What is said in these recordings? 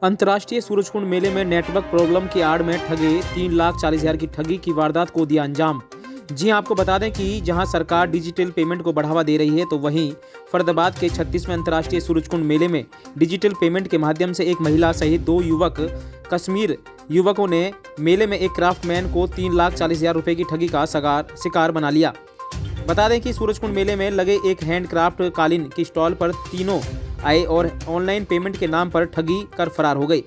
अंतर्राष्ट्रीय सूरजकुंड मेले में नेटवर्क प्रॉब्लम की आड़ में ठगे 3,40,000 की ठगी की वारदात को दिया अंजाम। जी आपको बता दें कि जहां सरकार डिजिटल पेमेंट को बढ़ावा दे रही है, तो वहीं फरीदाबाद के 36वें अंतर्राष्ट्रीय सूरजकुंड मेले में डिजिटल पेमेंट के माध्यम से एक महिला सहित 2 युवक कश्मीर युवकों ने मेले में एक क्राफ्टमैन को 3,40,000 रुपये की ठगी का शिकार बना लिया। बता दें कि सूरजकुंड मेले में लगे एक हैंडक्राफ्ट कालीन की स्टॉल पर तीनों आए और ऑनलाइन पेमेंट के नाम पर ठगी कर फरार हो गई।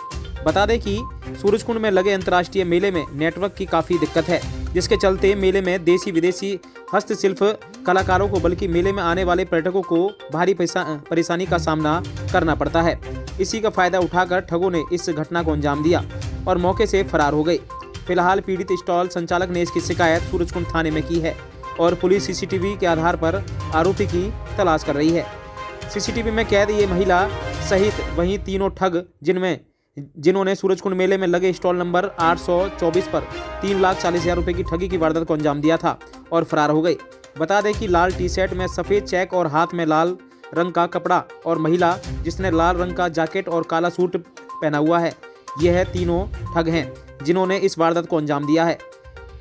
बता दें कि सूरजकुंड में लगे अंतर्राष्ट्रीय मेले में नेटवर्क की काफ़ी दिक्कत है, जिसके चलते मेले में देसी विदेशी हस्तशिल्प कलाकारों को बल्कि मेले में आने वाले पर्यटकों को भारी परेशानी का सामना करना पड़ता है। इसी का फायदा उठाकर ठगों ने इस घटना को अंजाम दिया और मौके से फरार हो गए। फिलहाल पीड़ित स्टॉल संचालक ने इसकी शिकायत सूरजकुंड थाने में की है और पुलिस सीसीटीवी के आधार पर आरोपी की तलाश कर रही है। सीसीटीवी में कैद ये महिला सहित वहीं तीनों ठग जिन्होंने सूरजकुंड मेले में लगे स्टॉल नंबर 824 पर 3,40,000 रुपये की ठगी की वारदात को अंजाम दिया था और फरार हो गए। बता दें कि लाल टी शर्ट में सफ़ेद चेक और हाथ में लाल रंग का कपड़ा और महिला जिसने लाल रंग का जैकेट और काला सूट पहना हुआ है, यह तीनों ठग हैं जिन्होंने इस वारदात को अंजाम दिया है।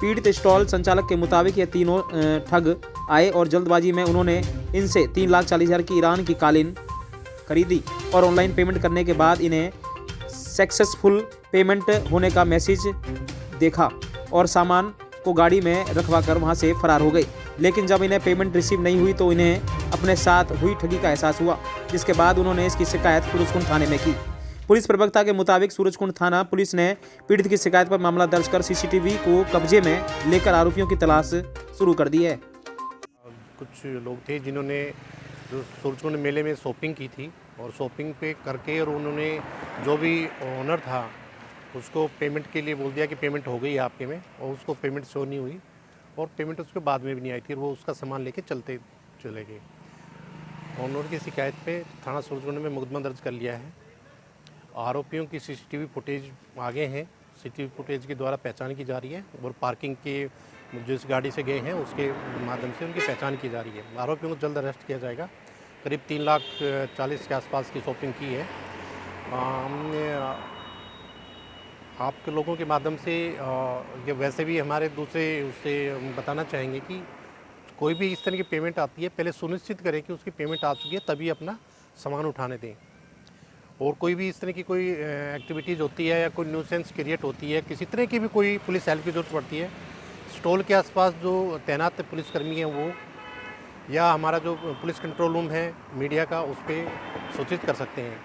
पीड़ित स्टॉल संचालक के मुताबिक ये तीनों ठग आए और जल्दबाजी में उन्होंने इनसे 3,40,000 की ईरान की कालीन खरीदी और ऑनलाइन पेमेंट करने के बाद इन्हें सक्सेसफुल पेमेंट होने का मैसेज देखा और सामान को गाड़ी में रखवाकर वहां से फरार हो गए। लेकिन जब इन्हें पेमेंट रिसीव नहीं हुई तो इन्हें अपने साथ हुई ठगी का एहसास हुआ, जिसके बाद उन्होंने इसकी शिकायत सूरजकुंड थाने में की। पुलिस प्रवक्ता के मुताबिक सूरजकुंड थाना पुलिस ने पीड़ित की शिकायत पर मामला दर्ज कर सीसीटीवी को कब्जे में लेकर आरोपियों की तलाश शुरू कर दी है। कुछ लोग थे जिन्होंने जो सूरजकुंड मेले में शॉपिंग की थी और शॉपिंग पे करके और उन्होंने जो भी ओनर था उसको पेमेंट के लिए बोल दिया कि पेमेंट हो गई है आपके में, और उसको पेमेंट शो नहीं हुई और पेमेंट उसके बाद में भी नहीं आई थी और वो उसका सामान लेके चले गए। ओनर की शिकायत पे थाना सूरजकुंड में मुकदमा दर्ज कर लिया है। आरोपियों की सीसीटीवी फुटेज आगे हैं, सीसीटीवी फुटेज के द्वारा पहचान की जा रही है और पार्किंग के जिस गाड़ी से गए हैं उसके माध्यम से उनकी पहचान की जा रही है। आरोपियों को जल्द अरेस्ट किया जाएगा। करीब 3,40,000 के आसपास की शॉपिंग की है। हमने आपके लोगों के माध्यम से ये वैसे भी हमारे दूसरे उससे बताना चाहेंगे कि कोई भी इस तरह की पेमेंट आती है पहले सुनिश्चित करें कि उसकी पेमेंट आ चुकी है, तभी अपना सामान उठाने दें। और कोई भी इस तरह की कोई एक्टिविटीज़ होती है या कोई न्यूसेंस क्रिएट होती है, किसी तरह की भी कोई पुलिस हेल्प की जरूरत पड़ती है, स्टॉल के आसपास जो तैनात पुलिसकर्मी हैं वो या हमारा जो पुलिस कंट्रोल रूम है मीडिया का, उस पर सूचित कर सकते हैं,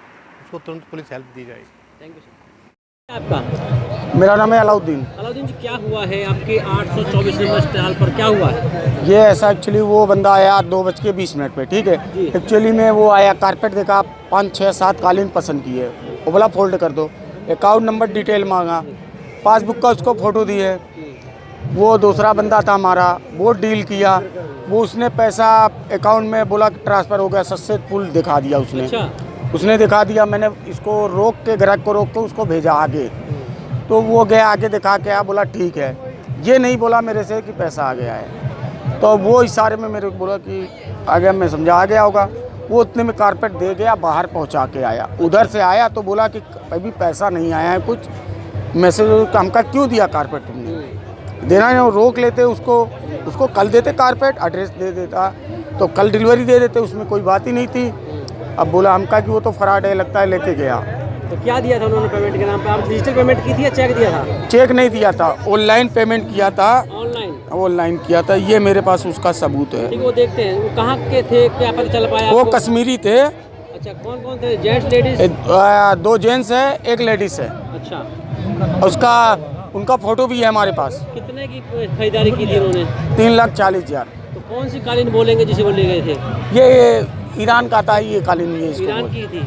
उसको तुरंत पुलिस हेल्प दी जाएगी। Thank you sir. आपका? मेरा नाम है अलाउद्दीन। अलाउद्दीन जी, क्या हुआ है आपके 824 नंबर स्टॉल पर, क्या हुआ है? ये ऐसा एक्चुअली वो बंदा आया 2:20 पे, ठीक है। एक्चुअली में वो आया, कारपेट देखा, 5, 6, 7 कालीन पसंद किए, वो बोला फोल्ड कर दो, अकाउंट नंबर डिटेल मांगा, पासबुक का उसको फ़ोटो दिए। वो दूसरा बंदा था हमारा, वो डील किया, वो उसने पैसा अकाउंट में बोला कि ट्रांसफ़र हो गया, सक्सेसफुल दिखा दिया उसने। अच्छा। उसने दिखा दिया, मैंने इसको रोक के ग्राहक को रोक के उसको भेजा आगे, तो वो गया आगे दिखा के आया, बोला ठीक है। ये नहीं बोला मेरे से कि पैसा आ गया है, तो वो इशारे में मेरे को बोला कि आ गया, मैं समझा आ गया होगा। वो उतने में कारपेट दे गया, बाहर पहुंचा के आया। उधर से आया तो बोला कि अभी पैसा नहीं आया है, कुछ मैसेज हमका क्यों दिया कारपेट तुमने, देना नहीं, रोक लेते उसको कल देते कारपेट, एड्रेस दे देता तो कल डिलीवरी दे देते, उसमें कोई बात ही नहीं थी। अब बोला हमका कि वो तो फ्रॉड है, लगता है, लेके गया। तो क्या दिया था उन्होंने पेमेंट के नाम पे? आप डिजिटल पेमेंट की थी या चेक दिया था? चेक नहीं दिया था, ऑनलाइन पेमेंट किया था। ऑनलाइन किया था, ये मेरे पास उसका सबूत है। ठीक, वो देखते हैं। वो कहाँ के थे, क्या पता चल पाया? वो कश्मीरी थे। अच्छा, कौन कौन थे? Gents, ladies? 2 जेंट्स है, 1 लेडीज है। अच्छा, उनका फोटो भी है हमारे पास। कितने की खरीदारी की थी उन्होंने? 3,40,000। तो कौन सी कालीन बोलेंगे जिसे वो ले गए थे? ये ईरान का था, ये कालीन, ये ईरान की थी।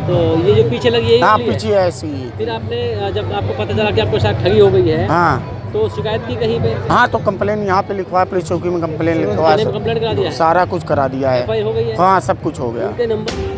तो ये जो पीछे लगी है, हाँ पीछे है ऐसी। फिर आपने जब आपको पता चला कि आपके साथ ठगी हो गई है, हाँ, तो शिकायत की कहीं पे? हाँ, तो कंप्लेन यहाँ पे लिखवाया, पुलिस चौकी में कंप्लेन लिखवाया, कंप्लेंट करा दिया है? सारा कुछ करा दिया है। हो गई है? हाँ, सब कुछ हो गया। उनके नंबर